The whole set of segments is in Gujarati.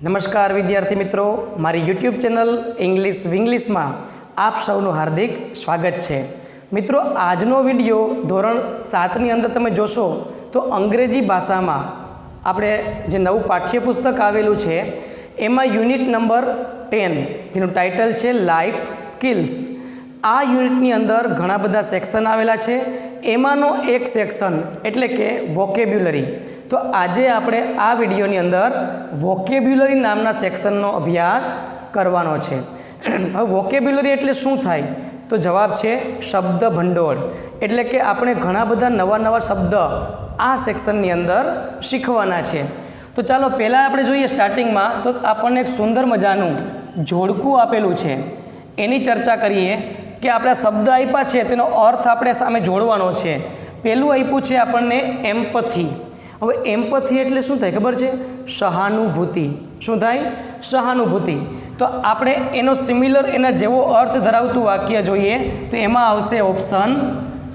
નમસ્કાર વિદ્યાર્થી મિત્રો, મારી યુટ્યુબ ચેનલ ઇંગ્લિશ વિંગ્લિશમાં આપ સૌનું હાર્દિક સ્વાગત છે. મિત્રો, આજનો વિડીયો ધોરણ 7ની અંદર તમે જોશો તો અંગ્રેજી ભાષામાં આપણે જે નવું પાઠ્યપુસ્તક આવેલું છે એમાં યુનિટ નંબર 10 જેનું ટાઇટલ છે લાઈફ સ્કિલ્સ. આ યુનિટની અંદર ઘણા બધા સેક્શન આવેલા છે. એમાંનો એક સેક્શન એટલે કે વોકેબ્યુલરી. તો આજે આપણે આ વિડીયોની અંદર વોકેબ્યુલરી નામના સેક્શનનો અભ્યાસ કરવાનો છે. હવે વોકેબ્યુલરી એટલે શું થાય? તો જવાબ છે શબ્દ ભંડોળ. એટલે કે આપણે ઘણા બધા નવા શબ્દ આ સેક્શનની અંદર શીખવાના છે. તો ચાલો પહેલાં આપણે જોઈએ સ્ટાર્ટિંગમાં તો આપણને એક સુંદર મજાનું જોડકું આપેલું છે, એની ચર્ચા કરીએ કે આપણે શબ્દ આપ્યા છે તેનો અર્થ આપણે સામે જોડવાનો છે. પહેલું આપ્યું છે આપણને એમ્પથી. હવે એમ્પથી એટલે શું થાય ખબર છે? સહાનુભૂતિ. શું થાય? સહાનુભૂતિ. તો આપણે એનો સિમિલર એના જેવો અર્થ ધરાવતું વાક્ય જોઈએ તો એમાં આવશે ઓપ્શન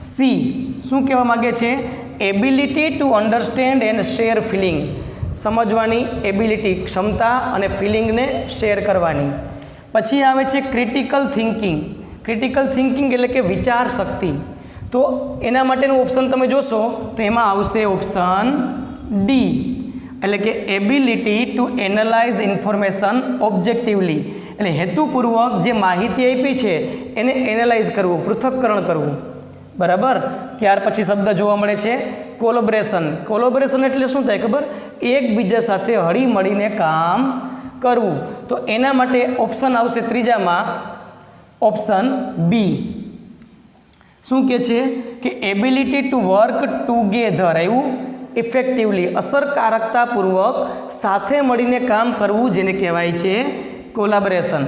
સી. શું કહેવા માગે છે? Ability to understand and share feeling. સમજવાની એબિલિટી, ક્ષમતા, અને ફિલિંગને શેર કરવાની. પછી આવે છે ક્રિટિકલ થિંકિંગ. ક્રિટિકલ થિંકિંગ એટલે કે વિચાર શક્તિ. તો એના માટેનું ઓપ્શન તમે જોશો તો એમાં આવશે ઓપ્શન ડી, એટલે કે ability to analyse information objectively. એટલે હેતુપૂર્વક જે માહિતી આપી છે એને એનાલાઇઝ કરવું, પૃથક્કરણ કરવું. બરાબર. ત્યાર પછી શબ્દ જોવા મળે છે કોલોબરેશન. કોલોબરેશન એટલે શું થાય ખબર? એકબીજા સાથે હળી મળીને કામ કરવું. તો એના માટે ઓપ્શન આવશે ત્રીજામાં ઓપ્શન બી. શું કહે છે કે એબિલિટી ટુ વર્ક ટુગેધર, એવું ઇફેક્ટિવલી, અસરકારકતાપૂર્વક સાથે મળીને કામ કરવું, જેને કહેવાય છે કોલાબરેશન.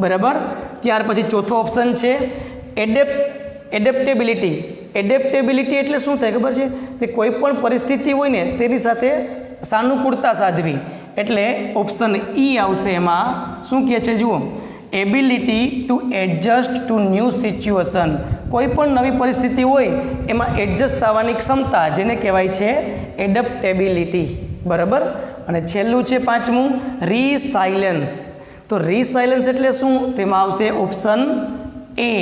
બરાબર. ત્યાર પછી ચોથો ઓપ્શન છે એડેપ્ટેબિલિટી. એડેપ્ટેબિલિટી એટલે શું થાય ખબર છે? કે કોઈ પણ પરિસ્થિતિ હોય ને તેની સાથે સાનુકૂળતા સાધવી. એટલે ઓપ્શન ઈ આવશે એમાં. શું કહે છે જુઓ, ability to adjust to new situation. કોઈ પણ નવી પરિસ્થિતિ હોય એમાં એડજસ્ટ થવાની ક્ષમતા, જેને કહેવાય છે એડપ્ટેબિલિટી. બરાબર. અને છેલ્લું છે પાંચમું રીસાઇલેન્સ. તો રીસાઇલેન્સ એટલે શું? તેમાં આવશે ઓપ્શન એ,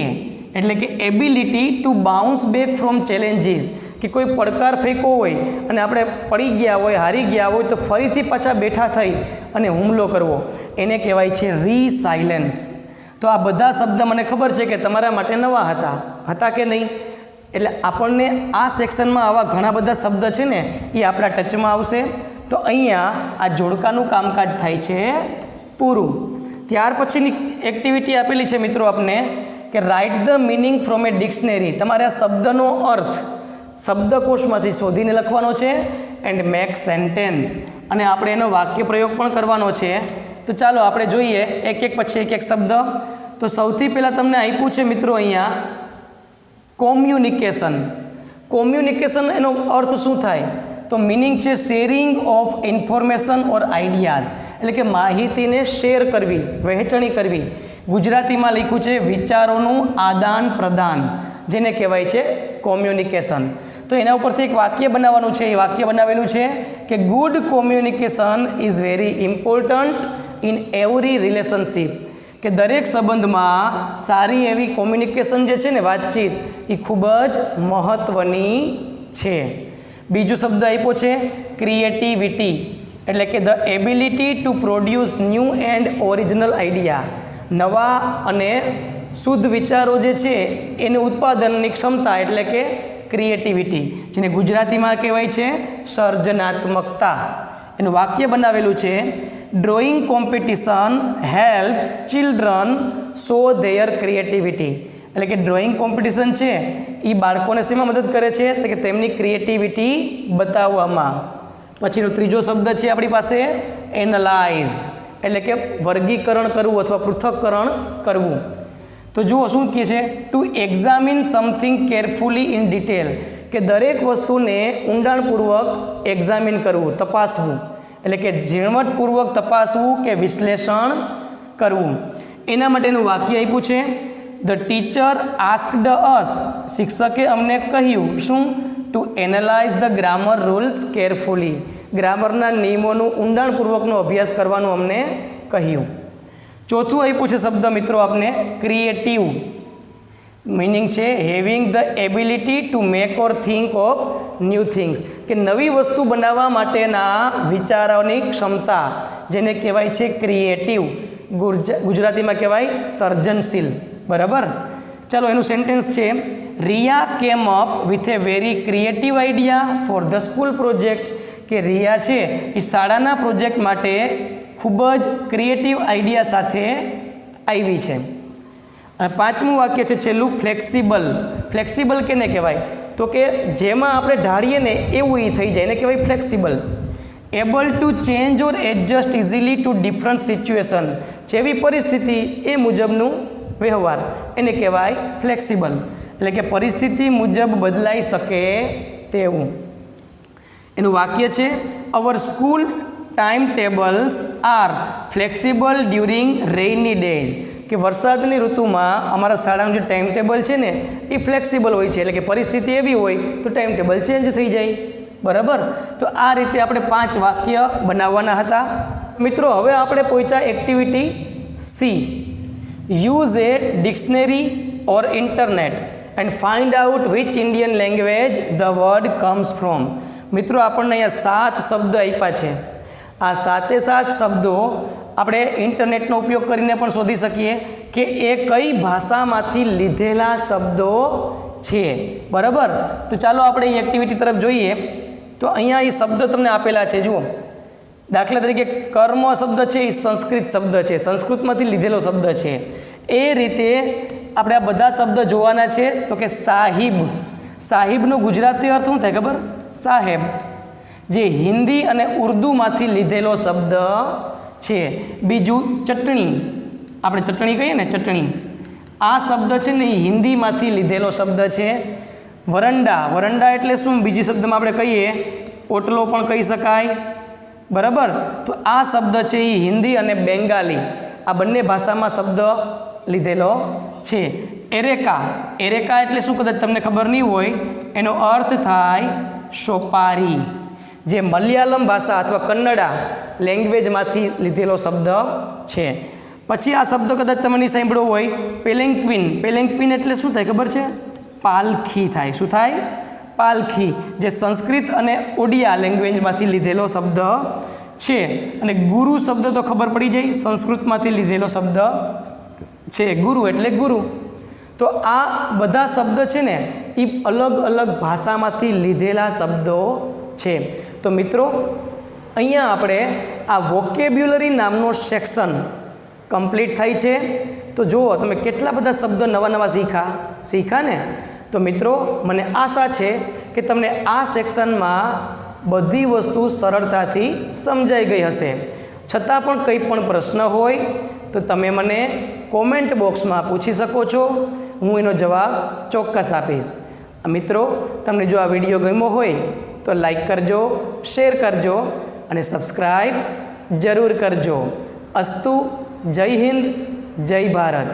એટલે કે ability to bounce back from challenges. કે કોઈ પડકાર ફેંકો હોય અને આપણે પડી ગયા હોય, હારી ગયા હોય, તો ફરીથી પાછા બેઠા થઈ અને હુમલો કરવો, એને કહેવાય છે રીસાઇલેન્સ. તો આ બધા શબ્દ મને ખબર છે કે તમારા માટે નવા હતા કે નહીં? એટલે આપણને આ સેક્શનમાં આવા ઘણા બધા શબ્દ છે ને એ આપણા ટચમાં આવશે. તો અહીંયા આ જોડકાનું કામકાજ થાય છે પૂરું. ત્યાર પછીની એક્ટિવિટી આપેલી છે મિત્રો આપને કે write the meaning from A dictionary. તમારે આ શબ્દનો અર્થ શબ્દકોશમાંથી શોધીને લખવાનો છે. એન્ડ મેક સેન્ટેન્સ, અને આપણે એનો વાક્ય પ્રયોગ પણ કરવાનો છે. તો ચાલો આપણે જોઈએ એક પછી એક શબ્દ. તો સૌથી પહેલાં તમને આપ્યું છે મિત્રો અહીંયા કોમ્યુનિકેશન. કોમ્યુનિકેશન એનો અર્થ શું થાય? તો મિનિંગ છે sharing of information or ideas. એટલે કે માહિતીને શેર કરવી, વહેંચણી કરવી. ગુજરાતીમાં લખ્યું છે વિચારોનું આદાન પ્રદાન, જેને કહેવાય છે કોમ્યુનિકેશન. તો એના ઉપરથી એક વાક્ય બનાવવાનું છે. એ વાક્ય બનાવેલું છે કે good communication is very important in every relationship. કે દરેક સંબંધમાં સારી એવી કોમ્યુનિકેશન જે છે ને, વાતચીત, એ ખૂબ જ મહત્ત્વની છે. બીજો શબ્દ આપ્યો છે ક્રિએટિવિટી. એટલે કે the ability to produce new and original idea. નવા અને શુદ્ધ વિચારો જે છે એની ઉત્પાદનની ક્ષમતા, એટલે કે ક્રિએટિવિટી, જેને ગુજરાતીમાં કહેવાય છે સર્જનાત્મકતા. એનું વાક્ય બનાવેલું છે drawing competition helps children show their creativity. એટલે કે ડ્રોઈંગ કોમ્પિટિશન છે એ બાળકોને શેમાં મદદ કરે છે? તો કે તેમની ક્રિએટિવિટી બતાવવામાં. પછીનો ત્રીજો શબ્દ છે આપણી પાસે એનાલાઇઝ. એટલે કે વર્ગીકરણ કરવું અથવા પૃથક્કરણ કરવું. તો જુઓ શું કહે છે? Two examine something carefully in detail. કે દરેક વસ્તુને ઊંડાણપૂર્વક એક્ઝામિન કરવું, તપાસવું. એટલે કે ઝીણવટપૂર્વક તપાસવું કે વિશ્લેષણ કરવું. એના માટેનું વાક્ય આપ્યું છે ધ ટીચર આસ્ક્ડ અસ. શિક્ષકે અમને કહ્યું શું? To analyse the grammar rules carefully. ગ્રામરના નિયમોનું ઊંડાણપૂર્વકનો અભ્યાસ કરવાનું અમને કહ્યું. ચોથું આપ્યું છે શબ્દ મિત્રો આપને ક્રિએટિવ. મીનિંગ છે having the ability to make or think of new things, કે નવી વસ્તુ બનાવવા માટેના વિચારોની ક્ષમતા, જેને કહેવાય છે ક્રિએટિવ. ગુજરાતીમાં કહેવાય સર્જનશીલ. બરાબર. ચાલો એનું સેન્ટેન્સ છે, Riya came up with a very creative idea for the school project, કે રિયા છે એ શાળાના પ્રોજેક્ટ માટે ખૂબ જ ક્રિએટિવ આઈડિયા સાથે આવી છે. અને પાંચમું વાક્ય છે છેલ્લું ફ્લેક્સિબલ. ફ્લેક્સિબલ કેને કહેવાય? તો કે જેમાં આપણે ઢાળીએ ને એવું એ થઈ જાય, એને કહેવાય flexible. Able to change or adjust easily to different situation, જેવી પરિસ્થિતિ એ મુજબનું વ્યવહાર, એને કહેવાય ફ્લેક્સિબલ. એટલે કે પરિસ્થિતિ મુજબ બદલાઈ શકે તેવું. એનું વાક્ય છે our school time tables are flexible during rainy days, કે વરસાદની ઋતુમાં અમારા શાળાનું જે ટાઈમ ટેબલ છે ને એ ફ્લેક્સિબલ હોય છે. એટલે કે પરિસ્થિતિ એવી હોય તો ટાઈમ ટેબલ ચેન્જ થઈ જાય. બરાબર. તો આ રીતે આપણે 5 વાક્ય બનાવવાના હતા. મિત્રો હવે આપણે પહોંચ્યા activity C. Use A dictionary or internet and find out which Indian language the word comes from. મિત્રો આપણને અહીંયા 7 શબ્દ આપ્યા છે. આ 7 શબ્દો આપણે ઇન્ટરનેટનો ઉપયોગ કરીને પણ શોધી શકીએ કે એ કઈ ભાષામાંથી લીધેલા શબ્દો છે. બરાબર. તો ચાલો આપણે એ એક્ટિવિટી તરફ જોઈએ. તો અહીંયા એ શબ્દ તમને આપેલા છે. જુઓ, દાખલા તરીકે કર્મ શબ્દ છે એ સંસ્કૃત શબ્દ છે, સંસ્કૃતમાંથી લીધેલો શબ્દ છે. એ રીતે આપણે આ બધા શબ્દ જોવાના છે. તો કે સાહિબ, સાહિબનો ગુજરાતી અર્થ શું થાય ખબર? સાહેબ, જે હિન્દી અને ઉર્દૂમાંથી લીધેલો શબ્દ છે. બીજું ચટણી, આપણે ચટણી કહીએ ને, ચટણી, આ શબ્દ છે ને એ હિન્દીમાંથી લીધેલો શબ્દ છે. વરંડા, વરંડા એટલે શું? બીજી શબ્દમાં આપણે કહીએ ઓટલો પણ કહી શકાય. બરાબર. તો આ શબ્દ છે એ હિન્દી અને બેંગાલી આ બંને ભાષામાં શબ્દ લીધેલો છે. એરેકા, એરેકા એટલે શું કદાચ તમને ખબર નહીં હોય, એનો અર્થ થાય સોપારી, જે મલયાલમ ભાષા અથવા કન્નડા લેંગ્વેજમાંથી લીધેલો શબ્દ છે. પછી આ શબ્દ કદાચ તમે નહીં સાંભળ્યો હોય, પેલેન્ક્વિન. પેલેન્ક્વિન એટલે શું થાય ખબર છે? પાલખી થાય. શું થાય? પાલખી, જે સંસ્કૃત અને ઓડિયા લેંગ્વેજમાંથી લીધેલો શબ્દ છે. અને ગુરુ શબ્દ તો ખબર પડી જાય, સંસ્કૃતમાંથી લીધેલો શબ્દ છે. ગુરુ એટલે ગુરુ. તો આ બધા શબ્દ છે ને એ અલગ અલગ ભાષામાંથી લીધેલા શબ્દો છે. તો મિત્રો અહીંયા આપણે આ વોકેબ્યુલરી નામનો સેક્શન કમ્પ્લીટ થાય છે. તો જુઓ તમે કેટલા બધા શબ્દો નવા નવા શીખા ને. તો મિત્રો મને આશા છે કે તમને આ સેક્શનમાં બધી વસ્તુ સરળતાથી સમજાઈ ગઈ હશે. છતાં પણ કંઈ પણ પ્રશ્ન હોય તો તમે મને કોમેન્ટ બોક્સમાં પૂછી શકો છો. હું એનો જવાબ ચોક્કસ આપીશ. મિત્રો તમને જો આ વિડીયો ગમ્યો હોય તો લાઈક કરજો, શેર કરજો અને સબસ્ક્રાઈબ જરૂર કરજો. અસ્તુ. જય હિન્દ, જય ભારત.